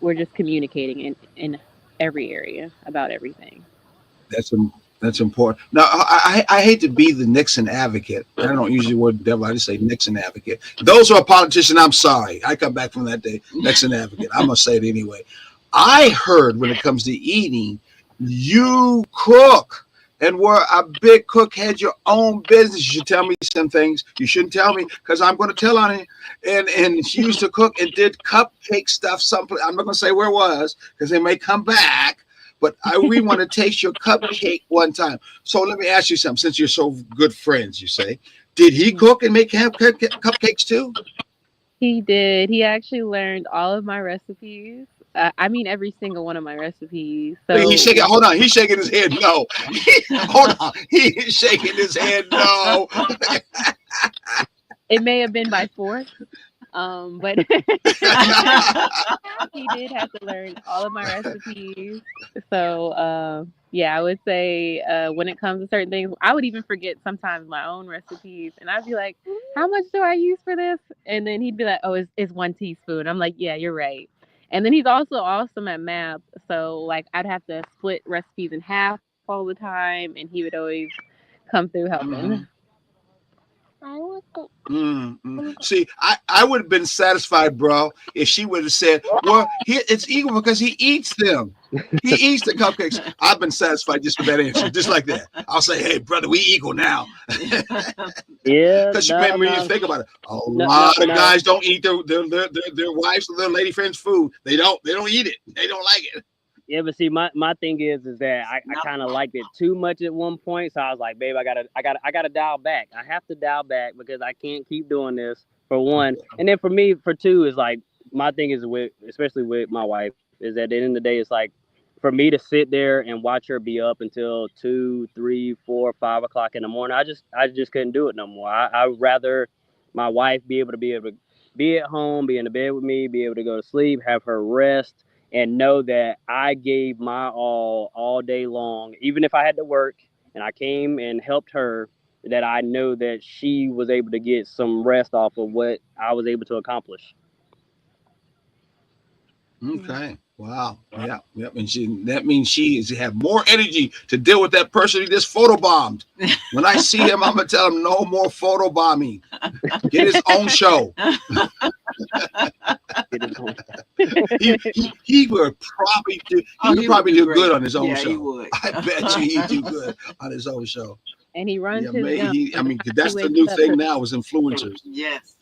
we're just communicating in every area about everything. That's that's important. Now, I hate to be the Nixon advocate. I don't use the word devil. I just say Nixon advocate. Those who are politicians, I'm sorry. I come back from that day, Nixon advocate. I'm gonna say it anyway. I heard when it comes to eating, you cook. And where a big cook had your own business, you should tell me some things. You shouldn't tell me because I'm going to tell on it. And she used to cook and did cupcake stuff. Someplace I'm not going to say where it was because they may come back, but we want to taste your cupcake one time. So let me ask you something. Since you're so good friends, you say, did he cook and make cupcakes too? He did. He actually learned all of my recipes. I mean, every single one of my recipes. He's So shaking. Hold on. He's shaking his head. No. Hold on. He is shaking his head. No. it may have been by force, but he did have to learn all of my recipes. So, yeah, I would say when it comes to certain things, I would even forget sometimes my own recipes, and I'd be like, "How much do I use for this?" And then he'd be like, "Oh, it's 1 teaspoon." I'm like, "Yeah, you're right." And then he's also awesome at math, so like I'd have to split recipes in half all the time, and he would always come through helping. Mhm. See, I would have been satisfied, bro, if she would have said, "Well, it's equal because he eats them. He eats the cupcakes." I've been satisfied just with that answer, just like that. I'll say, "Hey, brother, we equal now," Yeah, because you made no, me no, think about it. A no, no, lot of no. guys don't eat their wives or their lady friends' food. They don't eat it. They don't like it. Yeah, but see, my thing is that I kind of liked it too much at one point. So I was like, babe, I gotta dial back. I have to dial back because I can't keep doing this for one. And then for me, for two, is like my thing is with, especially with my wife, is at the end of the day, it's like for me to sit there and watch her be up until 2, 3, 4, 5 o'clock in the morning. I just couldn't do it no more. I'd rather my wife be able to be at home, be in the bed with me, be able to go to sleep, have her rest and know that I gave my all day long, even if I had to work and I came and helped her, that I know that she was able to get some rest off of what I was able to accomplish. Okay. Wow. Yeah. Yep. And that means she is have more energy to deal with that person who just photobombed. When I see him, I'm gonna tell him no more photobombing. Get his own show. He would probably do. He would probably do good on his own Yeah, show. he would. I bet you he'd do good on his own show. And he runs Yeah, his man. mouth. I By the mean, time he that's the wakes new up, thing now is influencers, Yes.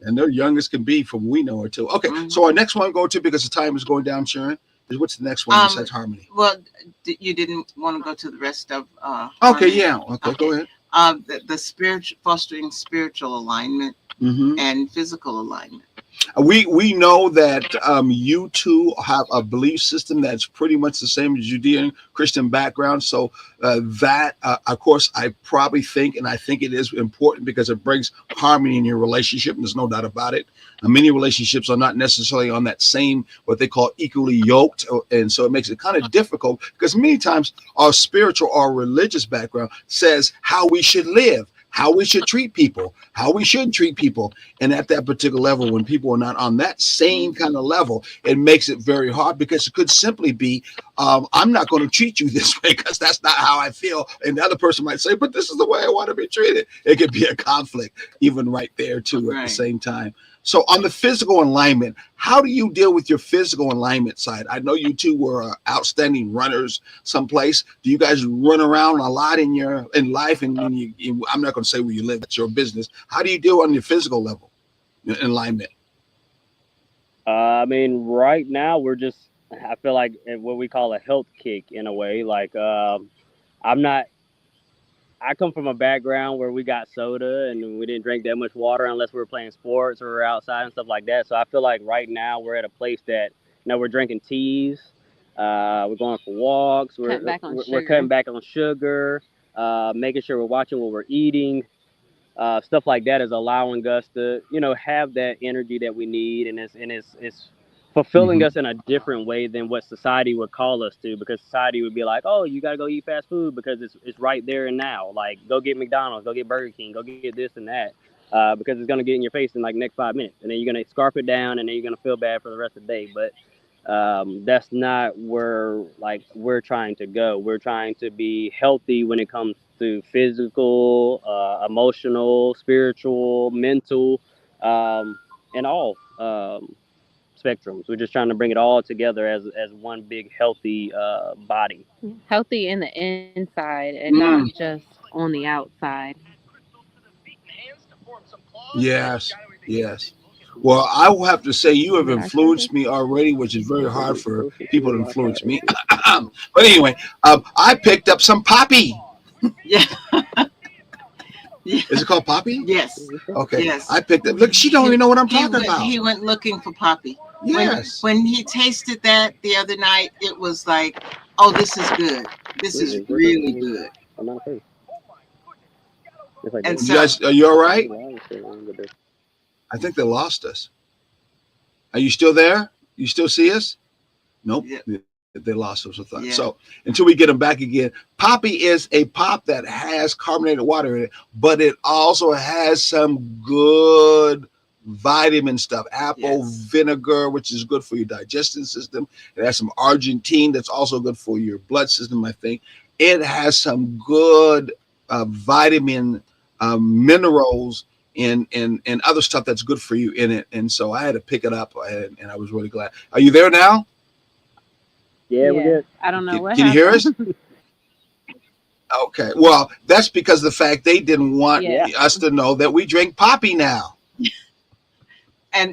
and they're young as can be from we know or two. Okay, so our next one go to because the time is going down, Sharon. Is what's the next one besides harmony? Well, you didn't want to go to the rest of Okay, harmony? yeah. Okay, go ahead. The spiritual fostering spiritual alignment Mm-hmm. and physical alignment. We know that you two have a belief system that's pretty much the same as Judean Christian background. So that, of course, I probably think, and I think it is important because it brings harmony in your relationship. And there's no doubt about it. Many relationships are not necessarily on that same, what they call equally yoked. And so it makes it kind of difficult because many times our spiritual or religious background says how we should live, how we should treat people, how we shouldn't treat people. And at that particular level, when people are not on that same kind of level, it makes it very hard because it could simply be, I'm not going to treat you this way because that's not how I feel. And the other person might say, but this is the way I want to be treated. It could be a conflict even right there too at the same time. So on the physical alignment, how do you deal with your physical alignment side? I know you two were outstanding runners someplace. Do you guys run around a lot in life? And I'm not going to say where you live. It's your business. How do you deal on your physical level in alignment? I mean, right now we're just. I feel like what we call a health kick in a way. Like I'm not. I come from a background where we got soda and we didn't drink that much water unless we were playing sports or we were outside and stuff like that. So I feel like right now we're at a place that we're drinking teas, we're going for walks, Cutting back on we're cutting sugar. back on sugar, making sure we're watching what we're eating. Stuff like that is allowing us to have that energy that we need, and it's fulfilling Mm-hmm. us in a different way than what society would call us to, because society would be like, oh, you got to go eat fast food because it's right there and now, like go get McDonald's, go get Burger King, go get this and that, because it's going to get in your face in like next 5 minutes, and then you're going to scarf it down, and then you're going to feel bad for the rest of the day. But that's not where like we're trying to go. We're trying to be healthy when it comes to physical, emotional, spiritual, mental, and all spectrums. We're just trying to bring it all together as one big healthy body. Healthy in the inside and not Mm. just on the outside. Yes, yes. Well, I will have to say you have Limit our sugar. influenced me already, which is very hard for Closer people to to my influence me. side. But anyway, I picked up some poppy. Yeah. Yeah. Is it called poppy? Yes. Okay, Yes. I picked up. Look, she don't even know what I'm talking about. He went looking for Poppy. Yes. When he tasted that the other night, it was like, oh, this is good. This is It's working really fine. good. I'm not afraid. It's like And this. You so guys, are you all I right? don't know why it's so long, but I think they lost us. Are you still there? You still see us? Nope. yeah, They lost us. yeah. So until we get them back again, poppy is a pop that has carbonated water in it, but it also has some good vitamin stuff. Apple Yes. vinegar, which is good for your digestive system. It has some Argentine that's also good for your blood system, I think. It has some good vitamin minerals and other stuff that's good for you in it. And so I had to pick it up, and I was really glad. Are you there now? yeah, we're Yeah. good. I don't know what Can you hear us? happened. Okay. Well, that's because the fact they didn't want Yeah. Yeah. us to know that we drink poppy now.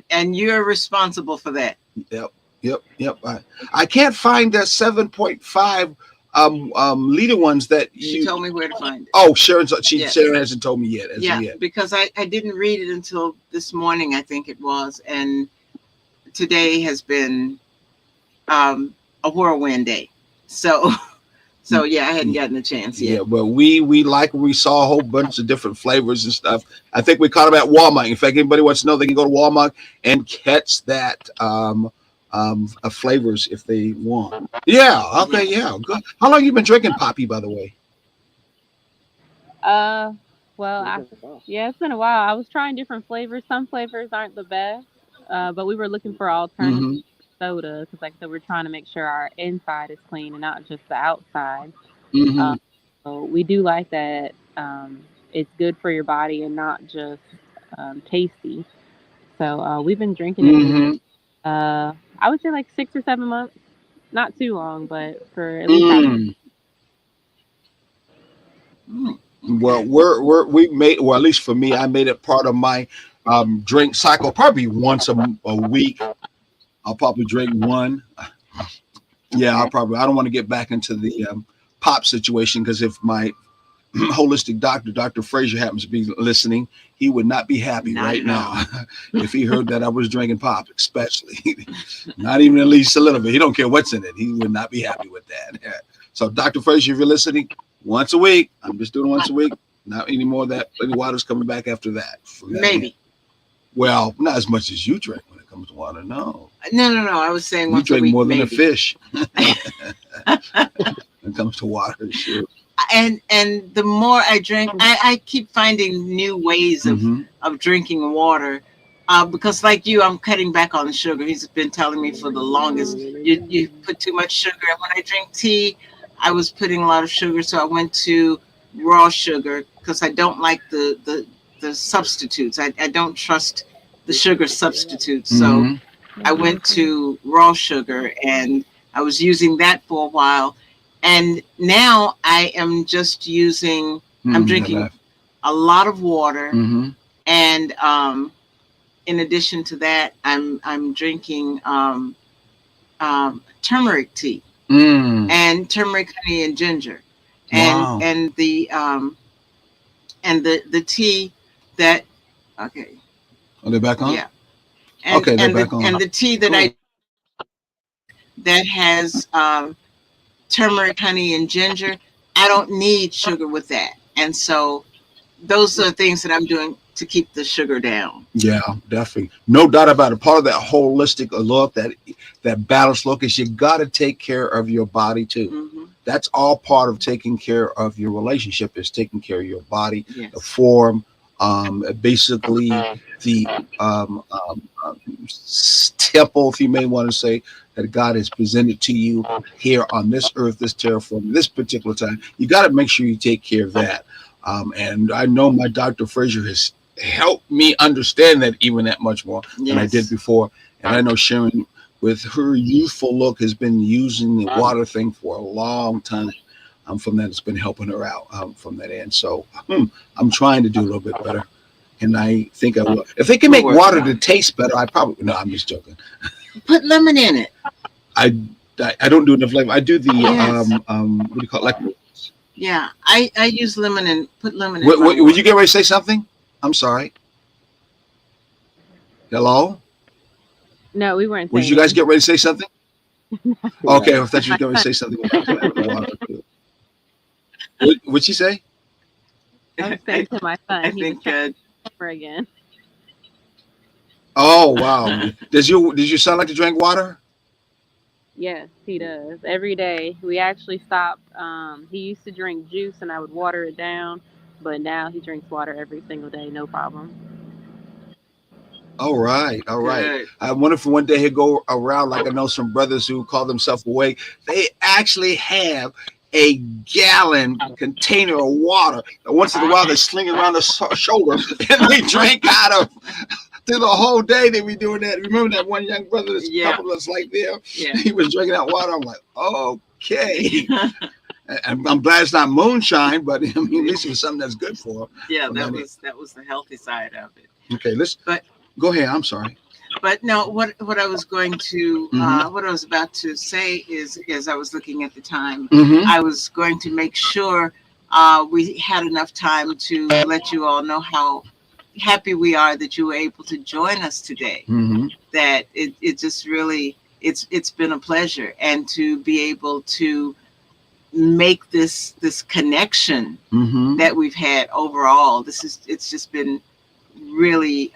And you're responsible for that. Yep. I can't find the 7.5 liter ones that She you. told me where to find it. Oh, Sharon Yeah. hasn't told me yet. As of Yeah, yet. because I didn't read it until this morning, I think it was, and today has been a whirlwind day. So so yeah, I hadn't gotten a chance Yeah, yet. but we saw a whole bunch of different flavors and stuff. I think we caught them at Walmart. In fact, anybody wants to know, they can go to Walmart and catch that flavors if they want. Yeah. Okay. Yeah. Good. How long you been drinking poppy, by the way? Uh, well, Wow. yeah, it's been a while. I was trying different flavors. Some flavors aren't the best, but we were looking for alternatives Mm-hmm. to soda because, like I said, we're trying to make sure our inside is clean and not just the outside. Mm-hmm. Um, so we do like that. It's good for your body and not just tasty. So we've been drinking it for Mm-hmm. I would say like 6 or 7 months. Not too long, but for at least half. Mm. Mm, Well, okay. we made, well, at least for me, I made it part of my drink cycle. Probably once a week, I'll probably drink one. Yeah, I don't want to get back into the pop situation, because if my holistic doctor, Dr. Frazier, happens to be listening, he would not be happy Not right at all. now if he heard that I was drinking pop, especially. Not even at least a little bit. He don't care what's in it. He would not be happy with that. So, Dr. Frazier, if you're listening, once a week. I'm just doing once a week. Not anymore. That plenty water's coming back after that. From that Maybe. Well, not as much as you drink when it comes to water. No, No. I was saying you once a drink week, more than a maybe. fish when it comes to water. Sure. And the more I drink, I keep finding new ways Mm-hmm. of drinking water. Because like you, I'm cutting back on the sugar. He's been telling me for the longest, you put too much sugar. And when I drink tea, I was putting a lot of sugar, so I went to raw sugar because I don't like the substitutes. I don't trust the sugar substitute. So Mm-hmm. I went to raw sugar and I was using that for a while. And now I am just using, I'm drinking a lot of water. Mm-hmm. And in addition to that, I'm drinking turmeric tea and turmeric, honey, and ginger. And Wow. the tea that, okay. Are they back on? Yeah. And Okay, they're back on. and the tea that I that has turmeric, honey, and ginger, I don't need sugar with that. And so those are things that I'm doing to keep the sugar down. Yeah, definitely. No doubt about it. Part of that holistic look, that balanced look is you got to take care of your body too. Mm-hmm. That's all part of taking care of your relationship is taking care of your body, Yes. the form, basically the um, um, um, temple, if you may want to say, that God has presented to you here on this earth, this terraform, this particular time. You got to make sure you take care of that. And I know my Dr. Frazier has helped me understand that even that much more than I did before. And I know Sharon, with her youthful look, has been using the water thing for a long time. From that, it's been helping her out from that end. So I'm trying to do a little bit better. And I think I will. If they can make water to taste better, I probably, no, I'm just joking. Put lemon in it. I, I don't do enough flavor. I do the, Yes. what do you call it? Like, Yeah, I use lemon and put lemon in my would you water. get ready to say something? I'm sorry. Hello? No, we weren't Would saying you guys get anything. ready to say something? Okay, I thought you were going to My say son, something about the water. What'd she say? I was saying to my I son, he was think trying over again. Oh wow! Does your son like to drink water? Yes, he does. Every day. We actually stopped. He used to drink juice and I would water it down, but now he drinks water every single day, no problem. All right, all right. good. I wonder if one day he'll go around like I know some brothers who call themselves awake. They actually have a gallon container of water. And once in a while, they sling it around the shoulder and they drink out of. Through the whole day, they be doing that. Remember that one young brother, that's a couple of us like there? Yeah. He was drinking that water. I'm like, okay. I'm glad it's not moonshine, but I mean, at least it was something that's good for him. Yeah, From that that was the healthy side of it. Okay, let's But go ahead. I'm sorry. but no, what I was going to Mhm. what I was about to say is, as I was looking at the time, Mm-hmm. I was going to make sure we had enough time to let you all know how happy we are that you were able to join us today. Mm-hmm. That it just really, it's been a pleasure, and to be able to make this connection Mm-hmm. that we've had overall. It's just been really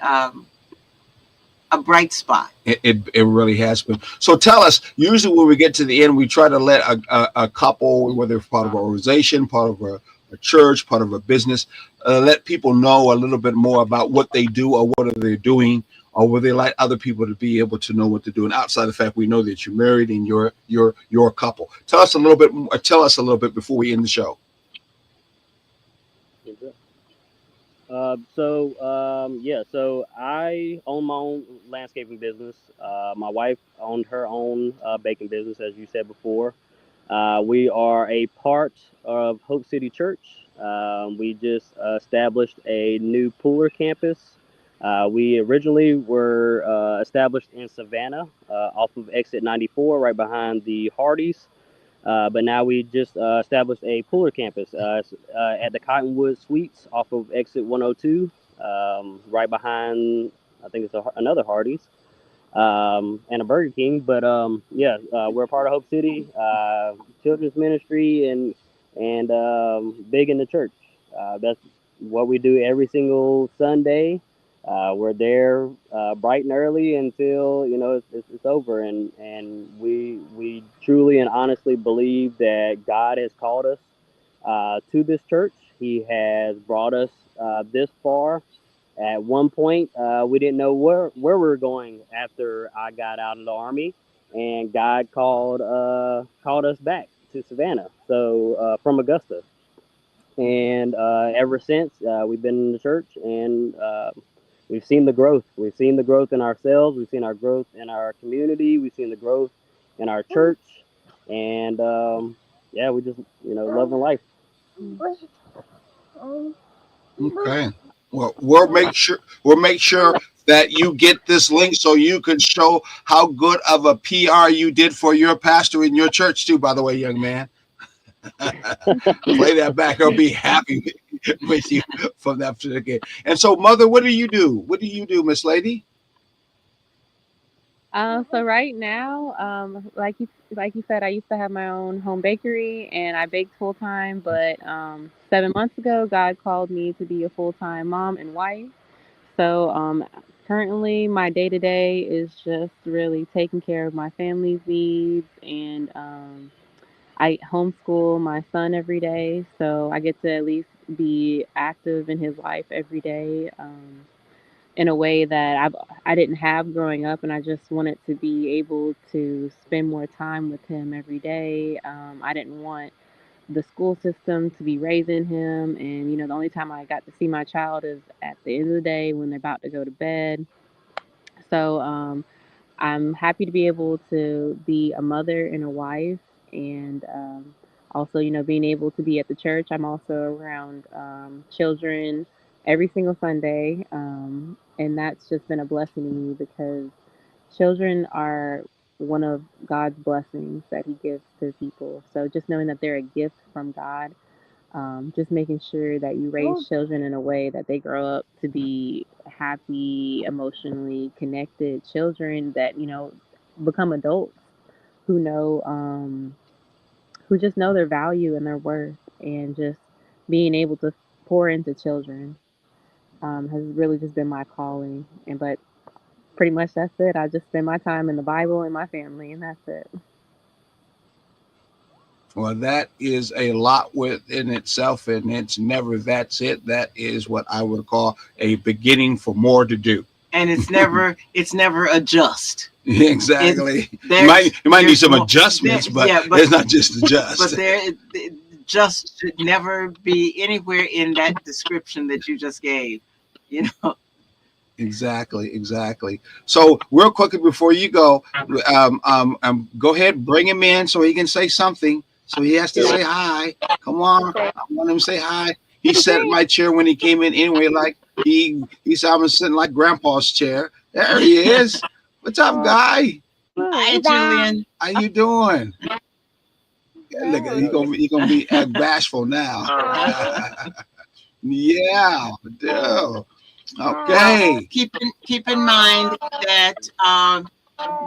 a bright spot. It really has been. So tell us. Usually, when we get to the end, we try to let a couple, whether it's part of an organization, part of a church, part of a business, let people know a little bit more about what they do or what are they doing, or would they like other people to be able to know what to do. And outside the fact we know that you're married and you're a couple. Tell us a little bit. Tell us a little bit before we end the show. So I own my own landscaping business. My wife owned her own baking business, as you said before. We are a part of Hope City Church. We just established a new Pooler campus. We originally were established in Savannah, off of exit 94, right behind the Hardys. But now we just established a Pooler campus at the Cottonwood Suites off of exit 102, right behind, I think it's another Hardee's, and a Burger King. But we're a part of Hope City, children's ministry, and big in the church. That's what we do every single Sunday. We're there bright and early until it's over, and we truly and honestly believe that God has called us to this church. He has brought us this far. At one point, we didn't know where we were going after I got out of the army, and God called us back to Savannah, so from Augusta, and ever since we've been in the church, and we've seen the growth. We've seen the growth in ourselves. We've seen our growth in our community. We've seen the growth in our church, and yeah, we just loving life. Okay. Well, we'll make sure that you get this link so you can show how good of a PR you did for your pastor in your church too. By the way, young man, play that back. I'll be happy with you from that particular. And so, mother, what do you do? What do you do, Miss Lady? So right now, like you said, I used to have my own home bakery and I baked full time. But 7 months ago, God called me to be a full time mom and wife. So currently, my day to day is just really taking care of my family's needs, and I homeschool my son every day, so I get to at least be active in his life every day. In a way that I didn't have growing up, and I just wanted to be able to spend more time with him every day. I didn't want the school system to be raising him, and the only time I got to see my child is at the end of the day when they're about to go to bed. So I'm happy to be able to be a mother and a wife, and also, being able to be at the church. I'm also around children every single Sunday, and that's just been a blessing to me because children are one of God's blessings that He gives to people. So just knowing that they're a gift from God, just making sure that you raise children in a way that they grow up to be happy, emotionally connected children that become adults who know who just know their value and their worth, and just being able to pour into children has really just been my calling. And but pretty much that's it. I just spend my time in the Bible and my family, and that's it. Well, that is a lot within itself, and it's never that's it. That is what I would call a beginning for more to do. And it's never adjust. Exactly. You might need some adjustments, but it's not just adjust. But there just should never be anywhere in that description that you just gave. Exactly. So real quickly before you go, go ahead, bring him in so he can say something. So he has to say hi. Come on, I want him to say hi. He sat in my chair when he came in anyway, like he said I was sitting like Grandpa's chair. There he is. What's up, guy? Hi, Julian. How you doing? Look, he gonna be bashful now. Yeah, dude. Okay. Keep in mind that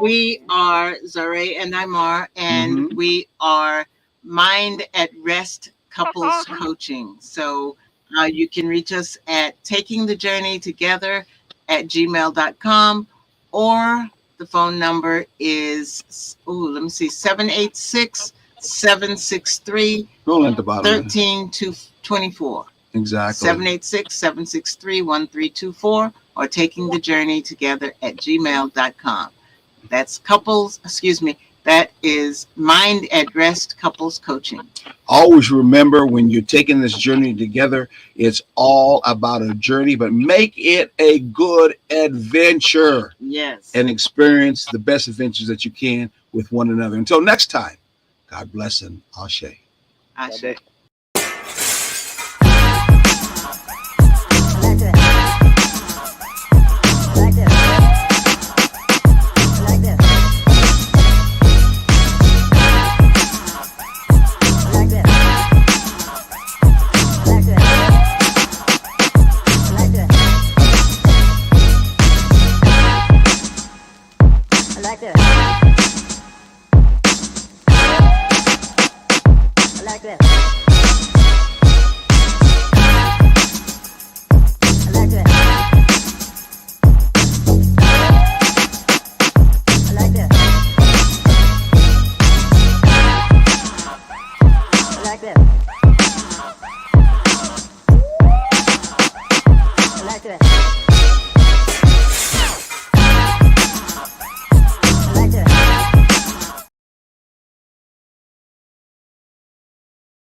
we are Zare and Imar, and we are Mind at Rest Couples Coaching. So you can reach us at takingthejourneytogether@gmail.com, or the phone number is 786-763-1324. Exactly. 786-763-1324, or takingthejourneytogether@gmail.com. That's couples, that is Mind at Rest Couples Coaching. Always remember, when you're taking this journey together, it's all about a journey, but make it a good adventure. Yes. And experience the best adventures that you can with one another. Until next time, God bless and Ashe. Ashe. Like this.